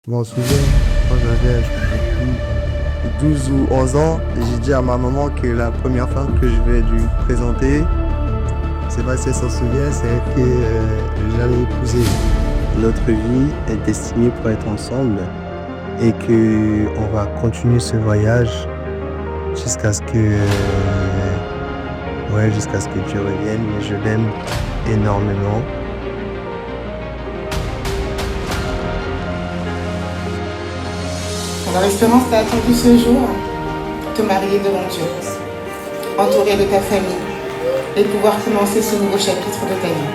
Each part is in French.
Je m'en souviens, quand j'avais, je crois, 12 ou 11 ans, j'ai dit à ma maman que la première fois que je vais lui présenter, c'est pas si elle s'en souvient, c'est que j'allais épouser. Notre vie est destinée pour être ensemble et que on va continuer ce voyage jusqu'à ce que, jusqu'à ce que Dieu revienne. Mais je l'aime énormément. Alors Espérance, t'as attendu ce jour, te marier devant Dieu, entouré de ta famille et pouvoir commencer ce nouveau chapitre de ta vie.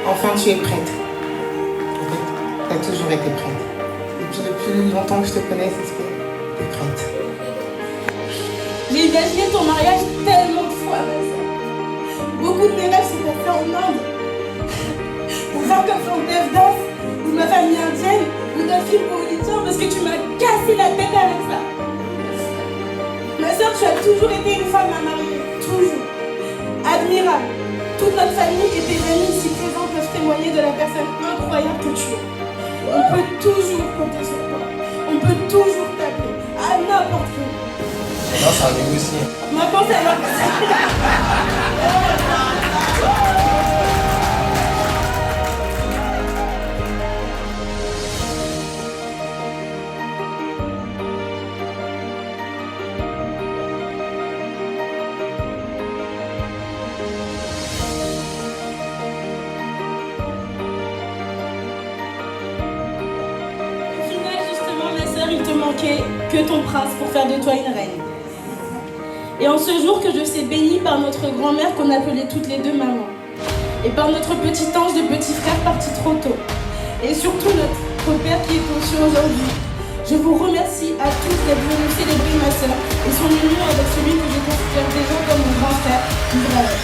Enfin, tu es prête. En fait, tu as toujours été prête. Depuis le plus longtemps que je te connais, c'est ce que tu es prête. J'ai imaginé ton mariage tellement de fois, ma soeur. Beaucoup de mes rêves sont passés en Inde. Pour faire comme dans Dev Dance, ou ma famille indienne, ou d'un film hollywoodien, parce que tu m'as cassé la tête avec ça. Ma soeur, tu as toujours été une femme à marier. Toujours. Admirable. Toute notre famille et tes amis ici présents peuvent témoigner de la personne incroyable que tu es. On peut toujours compter sur toi. On peut toujours t'appeler. À n'importe qui. Non, c'est un négocié. Maintenant, c'est alors. Au final, justement, ma sœur, il te manquait que ton prince pour faire de toi une reine. Et en ce jour que je sais béni par notre grand-mère qu'on appelait toutes les deux maman, et par notre petit ange de petit frère parti trop tôt, et surtout notre père qui est conscient aujourd'hui, je vous remercie à tous d'être venus célébrer ma sœur et son union avec celui que je considère déjà comme mon grand frère, Israël.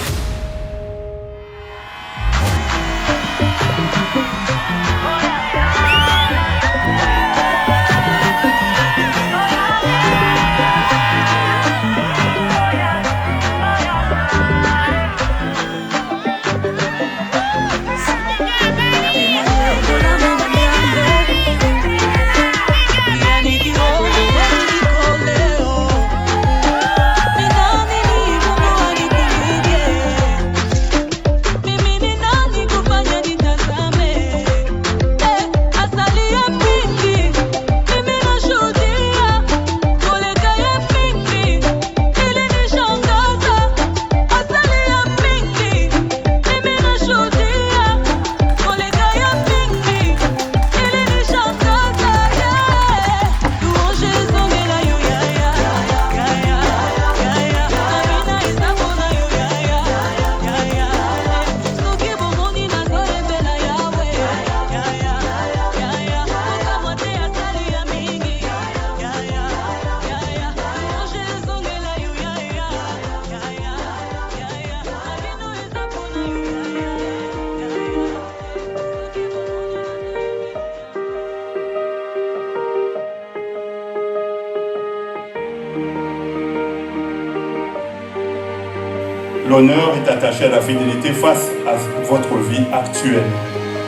L'honneur est attaché à la fidélité face à votre vie actuelle,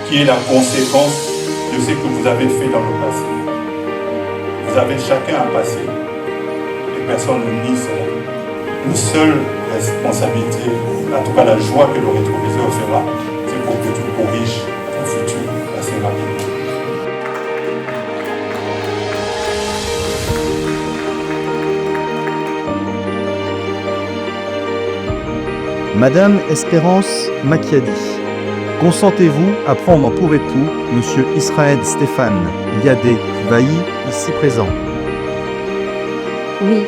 qui est la conséquence de ce que vous avez fait dans le passé. Vous avez chacun un passé, et personne ne nie cela. Une seule responsabilité, en tout cas la joie que le rétroviseur fera, c'est pour que tu corriges ton futur assez rapidement. Madame Espérance Makiadi, consentez-vous à prendre pour époux Monsieur Israël Stéphane Yadé Bailly, ici présent? Oui.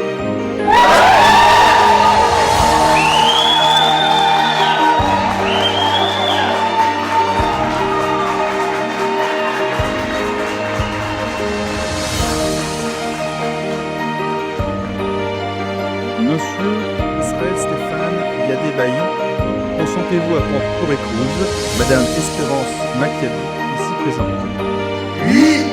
Monsieur Israël Stéphane Yadé Bailly, consentez-vous à prendre pour épouse Madame Espérance Makiadi, ici présente? Oui!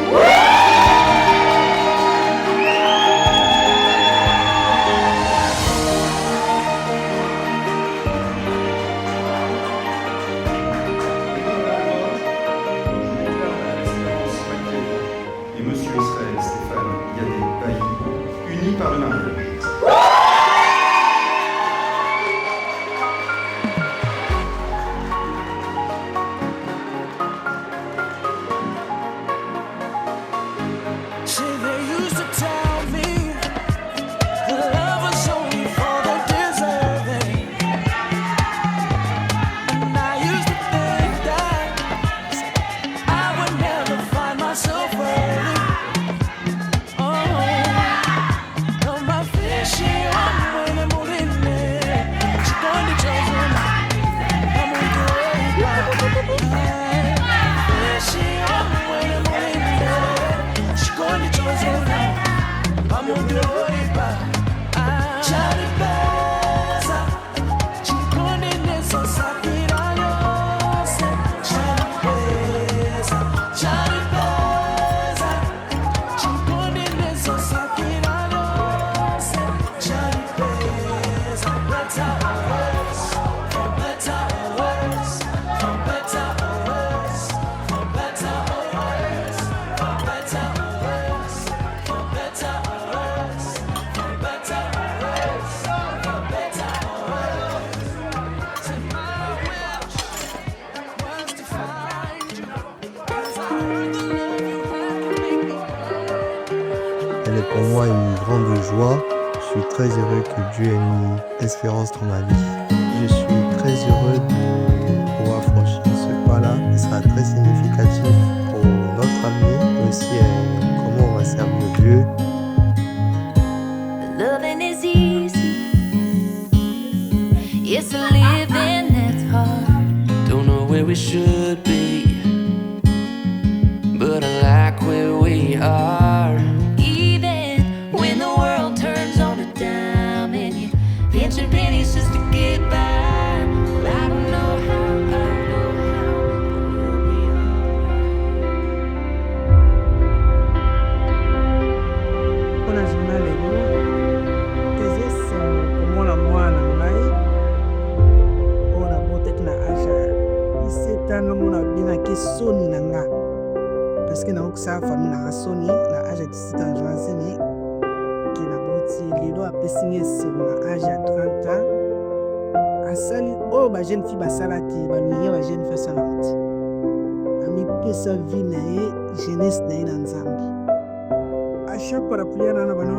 et Monsieur Israël Stéphane Yadé Bailly, unis par le mariage. Elle est pour moi une grande joie. Je suis très heureux que Dieu ait mis Espérance dans ma vie. Je suis très heureux de pouvoir franchir ce pas-là. Il sera très significatif pour notre avenir, mais aussi comment on va servir Dieu. Loving is easy. It's a living that's hard. Don't know where we should be, but I like where we are. Even when the world turns on a dime and you pinch your pennies just to get by. I don't know how, we'll be alright. Mpona journal lelo eza esengo komona mwana ngai oyo nabotaki na age 17 ans nomona babengaki soni na nga parceke nakokosala famille nanga soni na age ya 17 ans joansene ke naboti lelo apesi nga esengo na age ya 30 ans asali oyo bajeune fille basala te balingi bajeune fille asalaka te amipesa vie na ye jeunesse na ye na nzambe chaque fois la prière na bana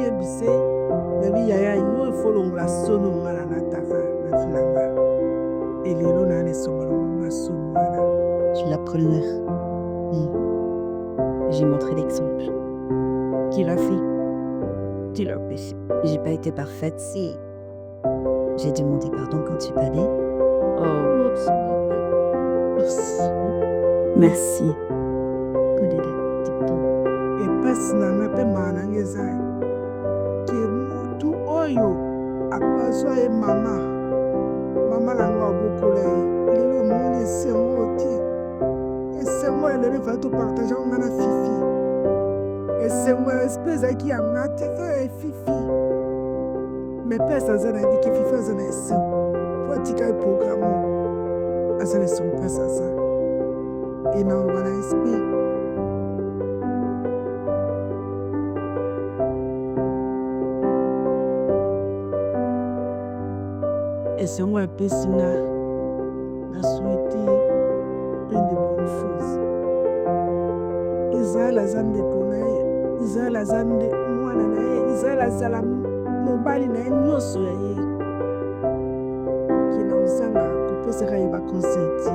yebise bebi yaya yo folongola sono ngala na taka na finanga elelo na ne somalo na sono ngala. Je suis la première. J'ai montré l'exemple. Qui l'a fait? Tu l'as péché. J'ai pas été parfaite, si. J'ai demandé pardon quand tu parlais. Oh, merci. epasi nanga mpe maananga eza ke mutu oyo apaswa ye mama nango abokola ye lelo omoni esengo te esengo elelo efali topartage ngo na fifi esengo espe ezalaki yanga te e fifi me pese aza na yebiki fifi aza na esengo po atika ye programe aza na esengo pese aza e na oloba na espe esengo apesi nga nasuete plein de bonnes choses. Israël aza ndeko na ye, Israël aza mwana na ye, Israël azala mobali na ye nyonso ya ye kina ozanga kopesaka ye bakonsenti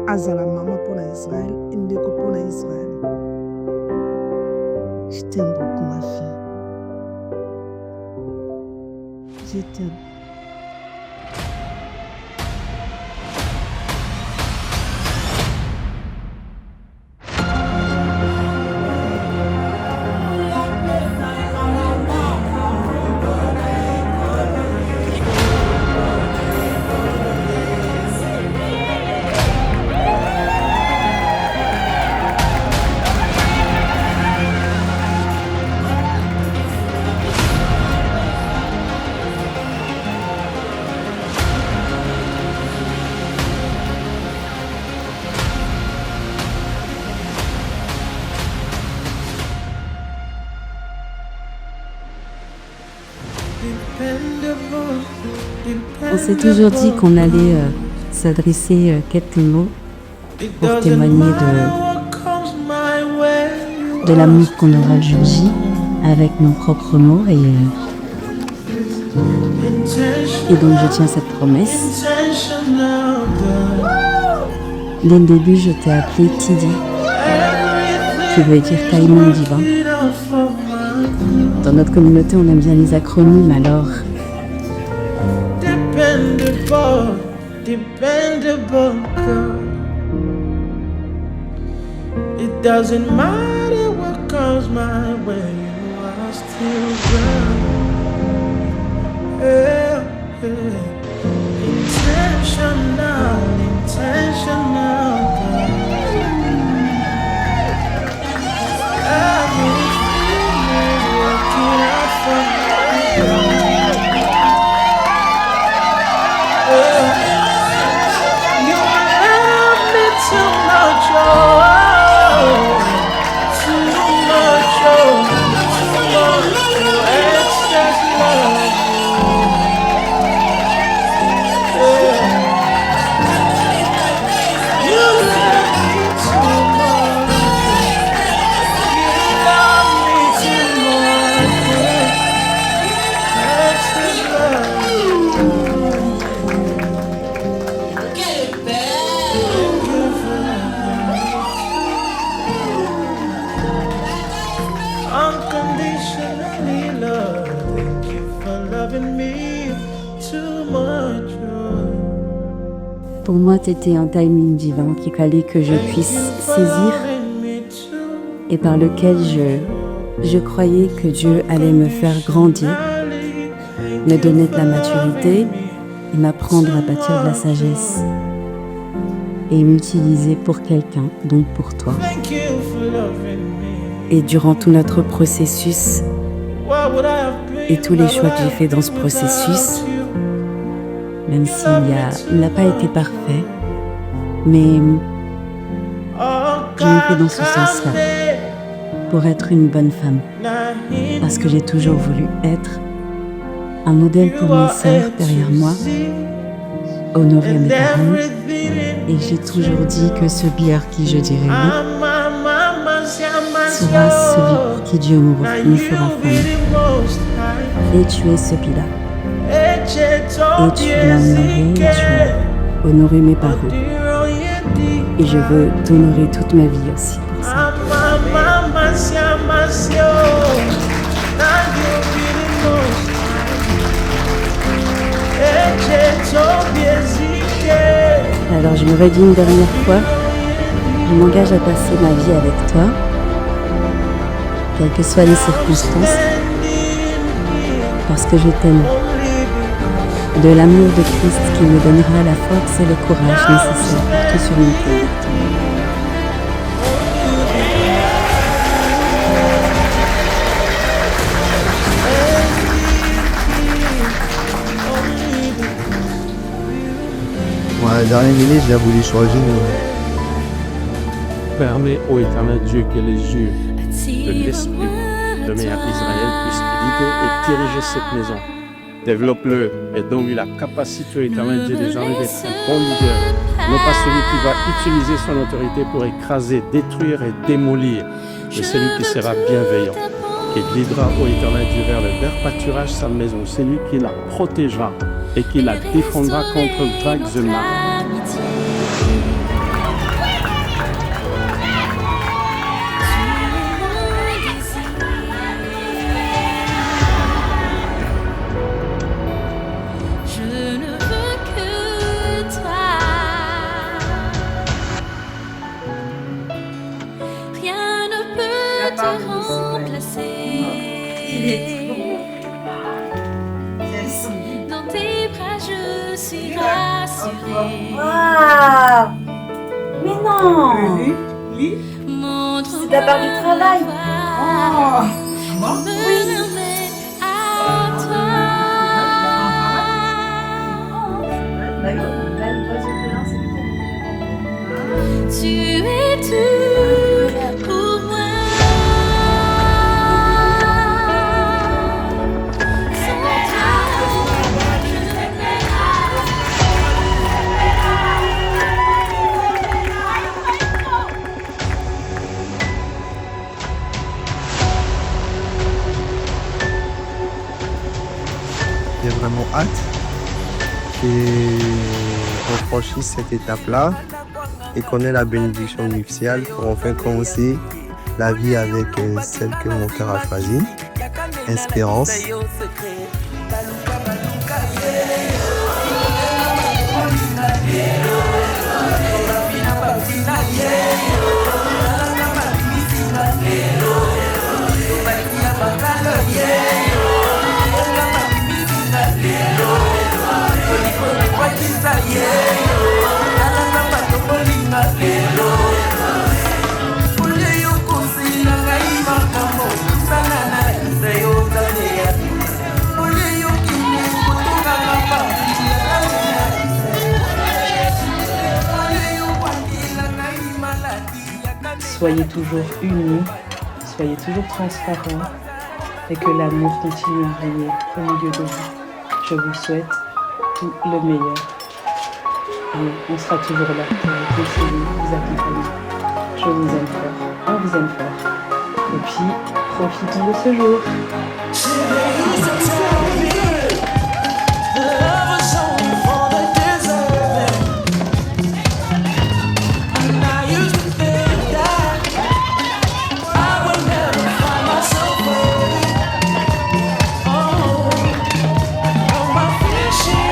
azala mama mpona Israël ndeko mpona Israël. Je t'aime beaucoup ma fille. Je t'aime. On s'est toujours dit qu'on allait s'adresser quelques mots pour témoigner de l'amour qu'on aura le jour J avec nos propres mots et donc je tiens cette promesse. Dès le début, je t'ai appelé Tidi, qui veut dire timing divin. Dans notre communauté, on aime bien les acronymes, alors dependable girl. It doesn't matter what comes my way, you are still girl. Yeah, yeah. Intentional girl. Everything is working out for me. You love me too much, oh, too much, excess love. You love me too much. You love me too much, excess love. Unconditionally love, thank you for loving me too much. pour moi, t'étais un timing divin qu'il fallait que je puisse saisir et par lequel je croyais que Dieu allait me faire grandir, me donner de la maturité et m'apprendre à bâtir de la sagesse et m'utiliser pour quelqu'un, donc pour toi. Et durant tout notre processus et tous les choix que j'ai faits dans ce processus, même s'il n'a pas été parfait, mais je l'ai fait dans ce sens-là, pour être une bonne femme, parce que j'ai toujours voulu être un modèle pour mes sœurs derrière moi, honorer mes parents, et j'ai toujours dit que celui à qui je dirai oui sera celui pour qui Dieu me fera femme. Et tu es celui-là. Et tu m'as honoré, tu as honoré mes parents. Et je veux t'honorer toute ma vie aussi pour ça. Alors je me redis une dernière fois, je m'engage à passer ma vie avec toi, quelles que soient les circonstances, parce que je t'aime. De l'amour de Christ qui me donnera la force et le courage nécessaires pour tout surmonter. Ouais, la dernière minute, j'ai voulu choisir. Permets au éternel Dieu que les yeux de l'esprit de Mère Israël puissent guider et diriger cette maison. Développe-le et donne-lui la capacité éternelle Dieu des années d'être un bon leader. Non pas celui qui va utiliser son autorité pour écraser, détruire et démolir, mais celui qui sera bienveillant, qui guidera au éternel Dieu vers le vert pâturage sa maison, celui qui la protégera et qui la défendra contre vagues et marées. Dans tes bras, je suis rassurée. Waouh! Mais non! C'est ta part du travail. Me nommer à toi. Tu es tout pour moi. Sans toi, vraiment hâte qu'on franchisse cette étape-là et qu'on ait la bénédiction nuptiale pour enfin commencer la vie avec celle que mon cœur a choisie, Espérance. Soyez toujours unis, soyez toujours transparents et que l'amour continue à régner au milieu de vous. Je vous souhaite tout le meilleur. Et on sera toujours là pour vous conseiller, vous accompagner. Je vous aime fort, on vous aime fort. Et puis, profitons de ce jour. She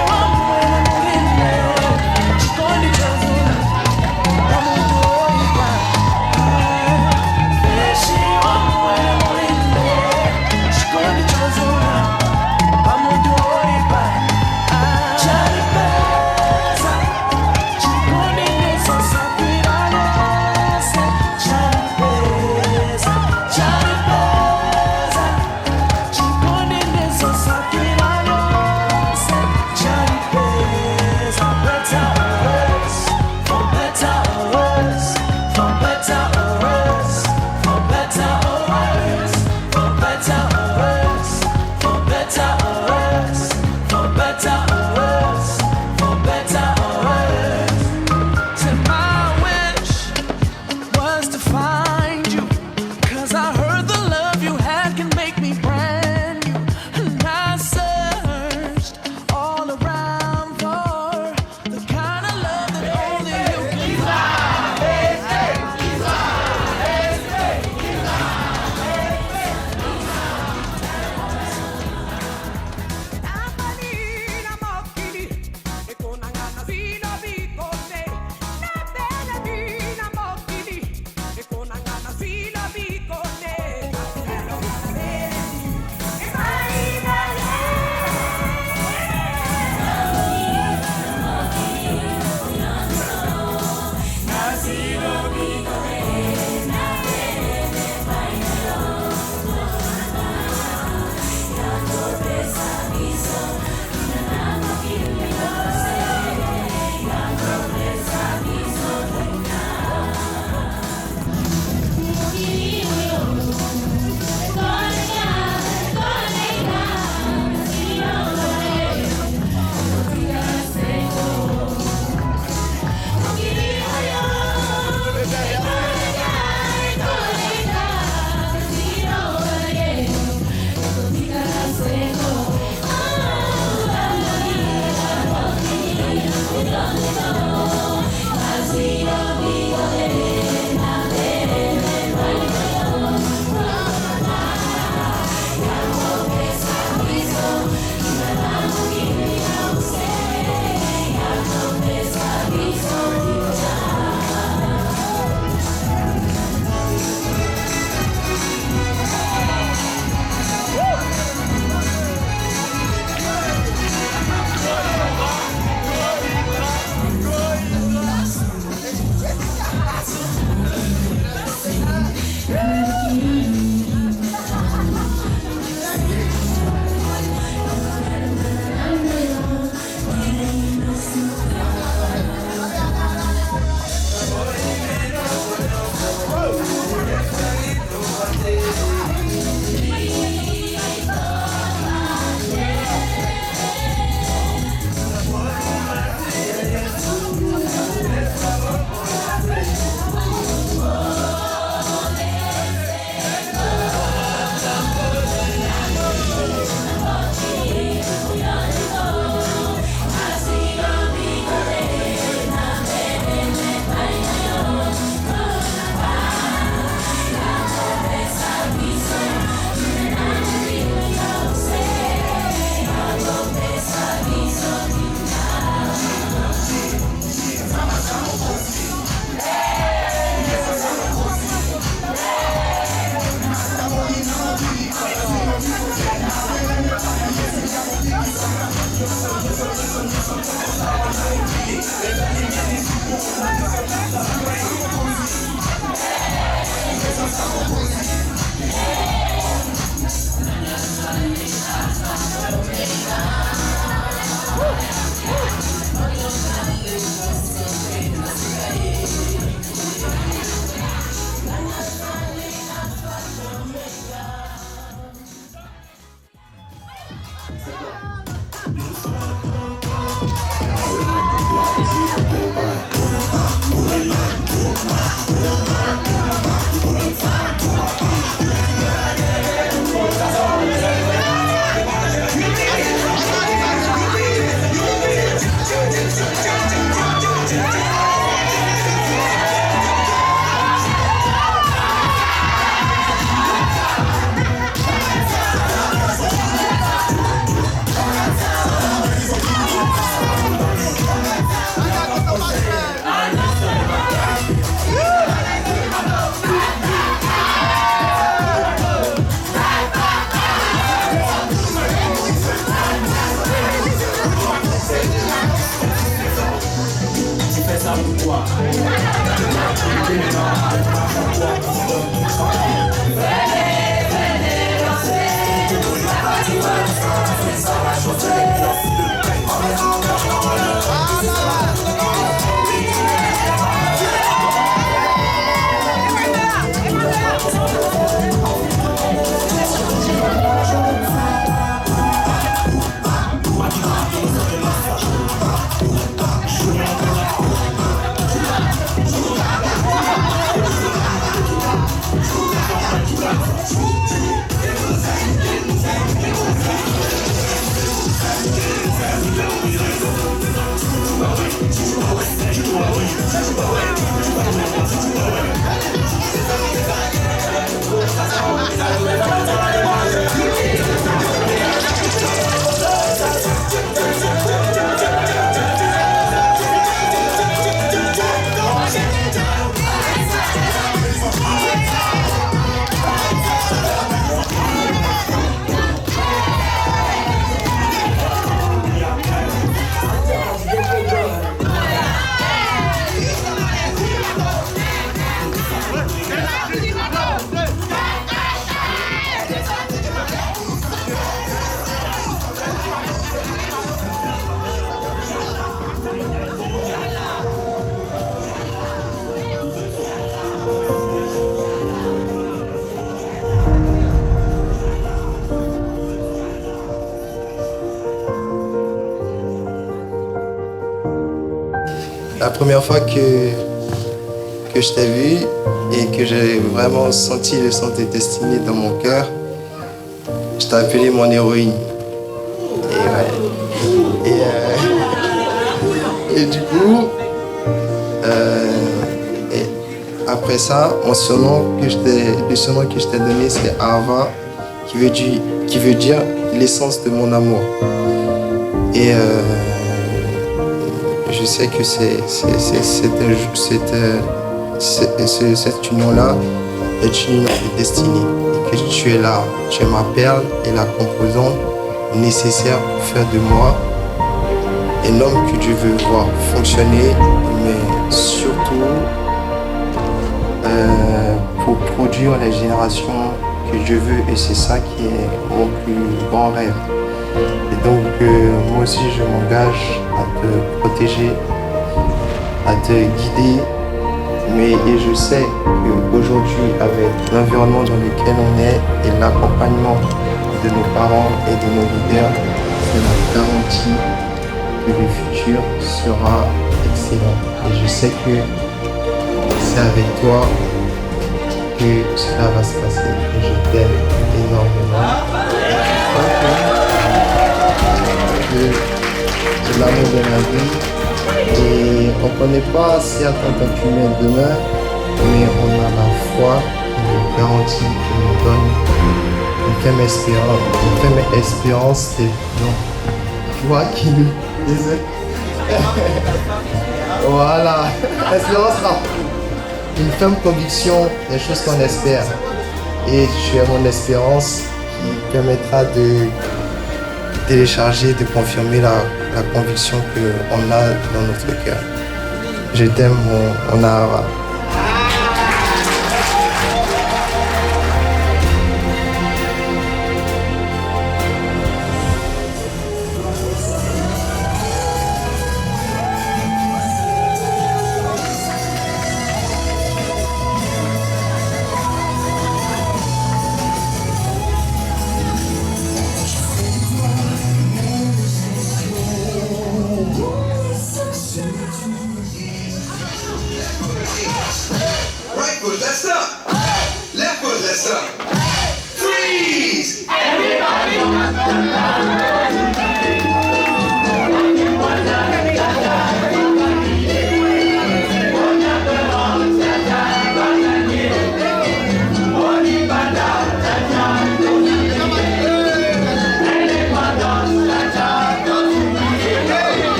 la première fois que je t'ai vu et que j'ai vraiment senti le sens de destinée dans mon cœur, je t'ai appelé mon héroïne. Et du coup, après ça, le surnom que je t'ai donné, c'est Ava, qui veut dire l'essence de mon amour. Et je sais que cette union-là est une union de destinée. Et que tu es là, tu es ma perle et la composante nécessaire pour faire de moi un homme que Dieu veut voir fonctionner, mais surtout pour produire les générations que Dieu veut, et c'est ça qui est mon plus grand rêve. Et donc moi aussi je m'engage à te protéger, à te guider, et je sais qu'aujourd'hui avec l'environnement dans lequel on est et l'accompagnement de nos parents et de nos leaders, c'est la garantie que le futur sera excellent. Et je sais que c'est avec toi que cela va se passer. Et je t'aime énormément. De l'amour de la vie. Et on ne connaît pas certains documents demain, mais on a la foi et la garantie qu'il nous donne. Une ferme espérance, c'est non. Toi qui nous désolé. Voilà. L'espérance sera une ferme conviction des choses qu'on espère. Et tu es mon espérance qui permettra de télécharger, de confirmer la conviction qu'on a dans notre cœur. Je t'aime, mon Ava.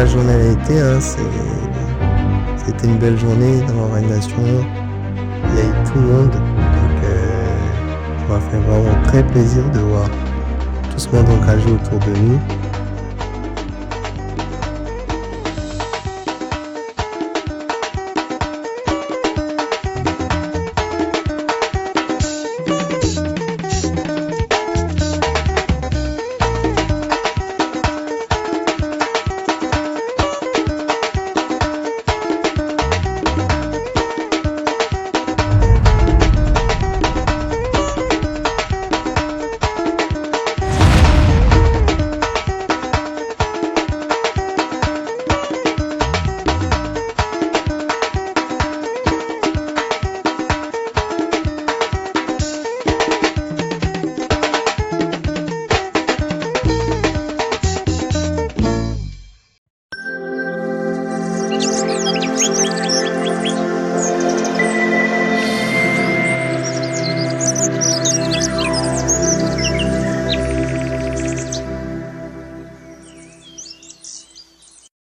la journée a été, hein, c'était une belle journée dans l'organisation. Il y a eu tout le monde. Donc, ça m'a fait vraiment très plaisir de voir tout ce monde engagé autour de nous.